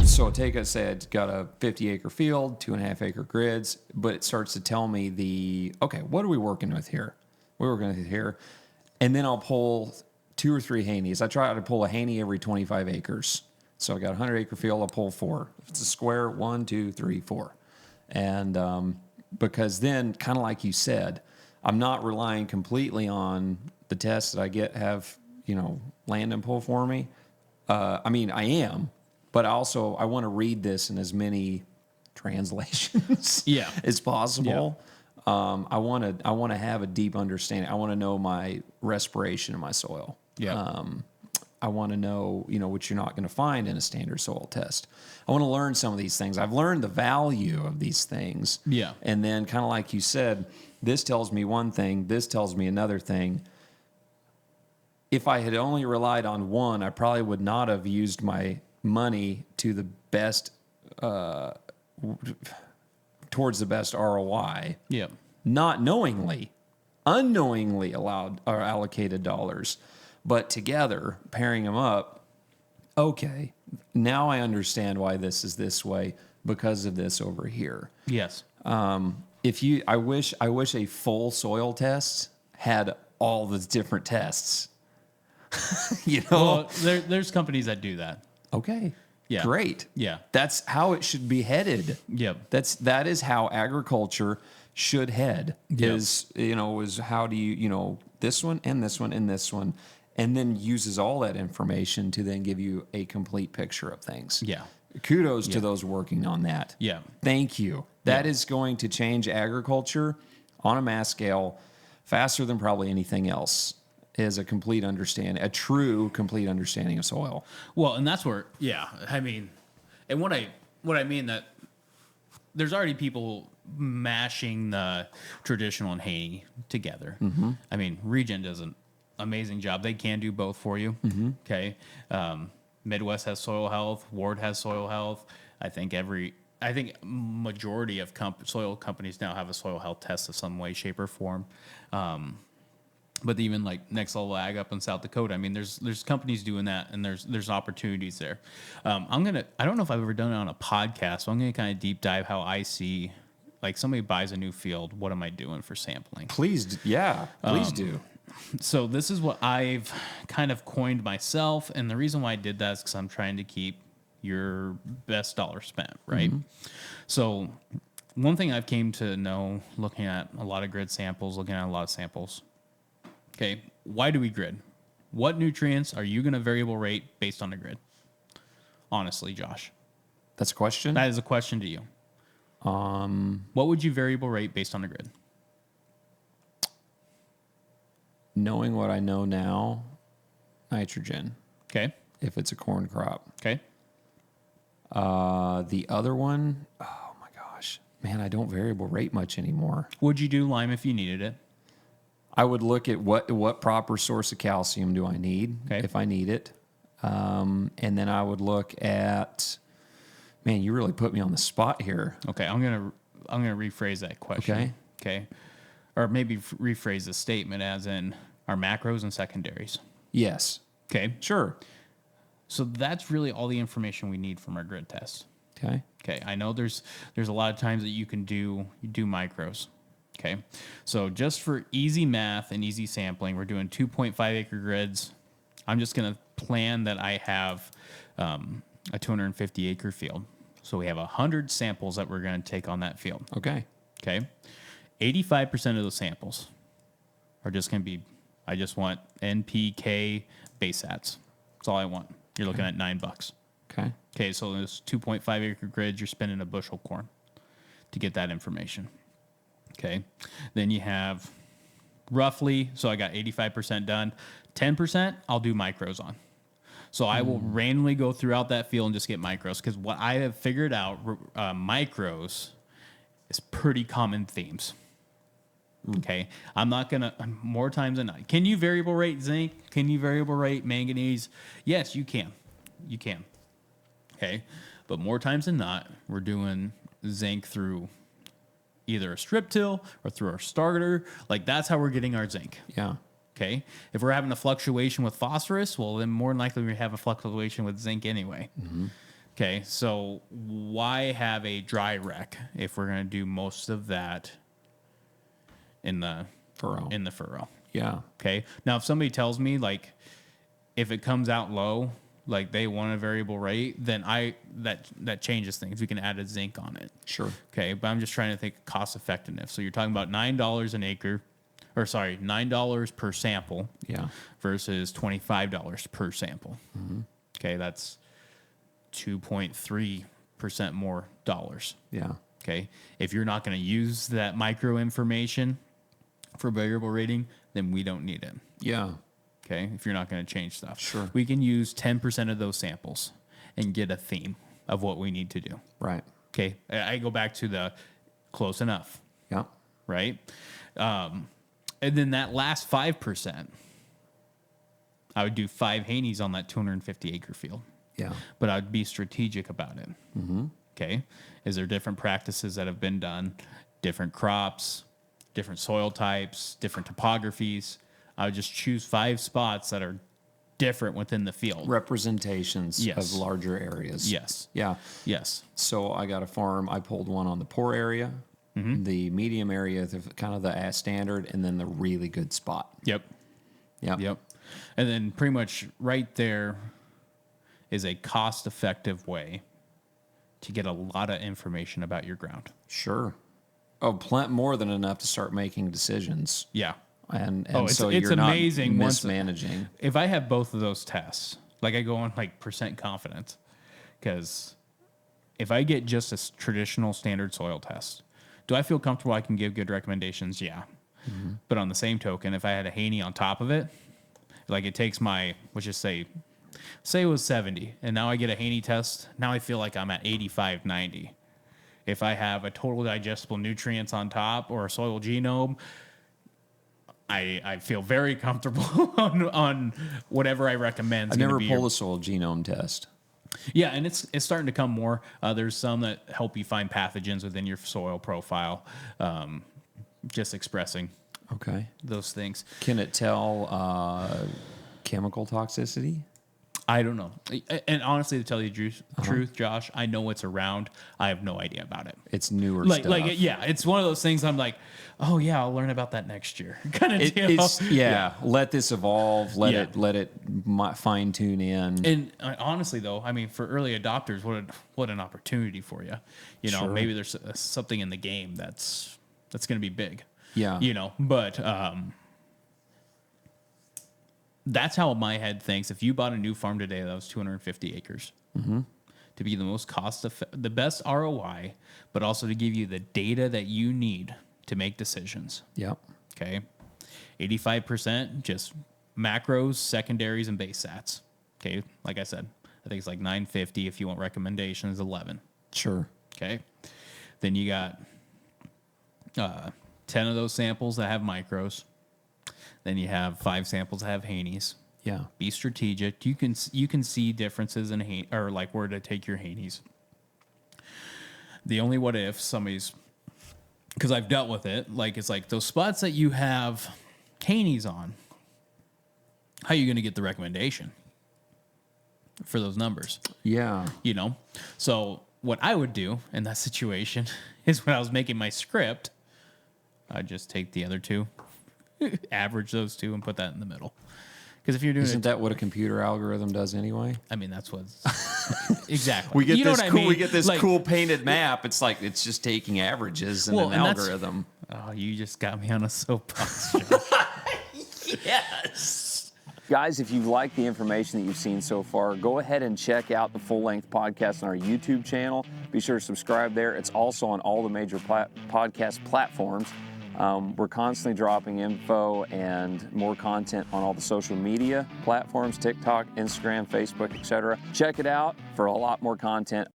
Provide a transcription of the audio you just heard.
So say it's got a 50-acre field, 2.5-acre grids, but it starts to tell me what are we working with here? We're working with here. And then I'll pull 2 or 3 Haneys. I try to pull a Haney every 25 acres. So I got a 100-acre field, I'll pull 4. If it's a square, 1, 2, 3, 4. And because then, kind of like you said, I'm not relying completely on the tests that I have, land and pull for me. I am, but also I want to read this in as many translations as possible. Yeah. I want to have a deep understanding. I want to know my respiration in my soil. Yeah. I want to know, what you're not going to find in a standard soil test. I want to learn some of these things. I've learned the value of these things. Yeah. And then kind of like you said, this tells me one thing, this tells me another thing. If I had only relied on one, I probably would not have used my money to the best, towards the best ROI. Yeah. Not knowingly, unknowingly allocated dollars. But together, pairing them up, okay, now I understand why this is this way because of this over here. Yes. I wish a full soil test had all the different tests. Well, there's companies that do that. Okay. Yeah. Great. Yeah. That's how it should be headed. Yep. That is how agriculture should head. Yep. Is how do you this one and this one and this one. And then uses all that information to then give you a complete picture of things. Yeah. Kudos to those working on that. Yeah. Thank you. That is going to change agriculture on a mass scale faster than probably anything else, is a true complete understanding of soil. Well, and that's where, and what I mean that there's already people mashing the traditional and Haney together. Mm-hmm. Regen doesn't amazing job. They can do both for you. Mm-hmm. Okay. Midwest has soil health. Ward has soil health. I think majority of soil companies now have a soil health test of some way, shape, or form. But even like Next Level Ag up in South Dakota, there's companies doing that, and there's opportunities there. I don't know if I've ever done it on a podcast, so I'm gonna kind of deep dive how I see, like, somebody buys a new field, what am I doing for sampling? Please do. So this is what I've kind of coined myself, and the reason why I did that is because I'm trying to keep your best dollar spent, right? Mm-hmm. So one thing I've came to know, looking at a lot of grid samples, looking at a lot of samples, okay, why do we grid? What nutrients are you going to variable rate based on the grid? Honestly, Josh. That's a question? That is a question to you. What would you variable rate based on the grid? Knowing what I know now, nitrogen. Okay. If it's a corn crop. Okay. The other one, oh my gosh, man, I don't variable rate much anymore. Would you do lime if you needed it? I would look at what proper source of calcium do I need, if I need it. And then I would look at, man, you really put me on the spot here. Okay, I'm gonna rephrase that question. Okay. Or maybe rephrase the statement as in our macros and secondaries. Yes. Okay. Sure. So that's really all the information we need from our grid test. Okay. Okay. I know there's a lot of times that you do macros. Okay. So just for easy math and easy sampling, we're doing 2.5 acre grids. I'm just going to plan that I have a 250 acre field. So we have 100 samples that we're going to take on that field. Okay. Okay. 85% of those samples are just going to be, I just want NPK base sats. That's all I want. You're looking at $9. Okay. Okay, so those 2.5 acre grids, you're spending a bushel corn to get that information. Okay. Then you have roughly, so I got 85% done. 10% I'll do micros on. So I will randomly go throughout that field and just get micros, because what I have figured out, micros is pretty common themes. Okay. I'm not going to, more times than not. Can you variable rate zinc? Can you variable rate manganese? Yes, you can. You can. Okay. But more times than not, we're doing zinc through either a strip till or through our starter. Like, that's how we're getting our zinc. Yeah. Okay. If we're having a fluctuation with phosphorus, well, then more than likely we have a fluctuation with zinc anyway. Mm-hmm. Okay, so why have a dry rec if we're going to do most of that in the furrow? Yeah. Okay. Now, if somebody tells me like if it comes out low, like they want a variable rate, then that changes things. We can add a zinc on it. Sure. Okay, but I'm just trying to think cost effectiveness. So you're talking about $9 an acre, or sorry, $9 per sample. Yeah. Versus $25 per sample. Mm-hmm. Okay, that's 2.3% more dollars. Yeah. Okay, if you're not going to use that micro information for variable rating, then we don't need it. Yeah. Okay, if you're not going to change stuff. Sure. We can use 10% of those samples and get a theme of what we need to do. Right. Okay, I go back to the close enough. Yeah. Right? And then that last 5%, I would do 5 Haneys on that 250 acre field. Yeah. But I'd be strategic about it. Mm-hmm. Okay. Is there different practices that have been done, different crops, different soil types, different topographies? I would just choose 5 spots that are different within the field. Representations Yes. of larger areas. Yes. Yeah. Yes. So I got a farm. I pulled one on the poor area, the medium area, kind of the standard, and then the really good spot. Yep. Yep. Yep. And then pretty much right there is a cost-effective way to get a lot of information about your ground. Sure. Oh, more than enough to start making decisions. Yeah. And it's so you're amazing not once- mismanaging. If I have both of those tests, like I go on like percent confidence, because if I get just a traditional standard soil test, do I feel comfortable I can give good recommendations? Yeah. Mm-hmm. But on the same token, if I had a Haney on top of it, like it takes my, let's just say it was 70, and now I get a Haney test, now I feel like I'm at 85, 90. If I have a total digestible nutrients on top or a soil genome, I feel very comfortable on whatever I recommend. I've never pulled a soil genome test. Yeah, and it's starting to come more. There's some that help you find pathogens within your soil profile. Just expressing Okay. those things. Can it tell chemical toxicity? I don't know. And honestly, to tell you the truth, Josh, I know it's around. I have no idea about it. It's newer Like, stuff. yeah, it's one of those things I'm like, oh, yeah, I'll learn about that next year. Kind of deal. Let this evolve. Let it fine tune in. And honestly, though, I mean, for early adopters, what an opportunity for you. You know, Sure. maybe there's something in the game that's going to be big. Yeah. You know, but that's how my head thinks. If you bought a new farm today that was 250 acres, to be the most the best ROI, but also to give you the data that you need to make decisions. Yep. Okay. 85% just macros, secondaries, and base sats. Okay. Like I said, I think it's like 950. If you want recommendations, 11. Sure. Okay. Then you got 10 of those samples that have micros. Then you have 5 samples that have Haneys. Yeah. Be strategic. You can see differences in or like where to take your Haneys. The only what if somebody's, because I've dealt with it, like it's like those spots that you have Haneys on, how are you going to get the recommendation for those numbers? Yeah. You know? So what I would do in that situation is when I was making my script, I'd just take the other 2, average those 2, and put that in the middle. Because if you're doing Isn't that what a computer algorithm does anyway? I mean, that's what exactly. We get you know this what I cool. mean? We get this Like, cool painted map. It's like it's just taking averages in an and that's- algorithm. Oh, you just got me on a soapbox, Josh. Yes. Guys, if you've liked the information that you've seen so far, go ahead and check out the full-length podcast on our YouTube channel. Be sure to subscribe there. It's also on all the major podcast platforms. We're constantly dropping info and more content on all the social media platforms, TikTok, Instagram, Facebook, etc. Check it out for a lot more content.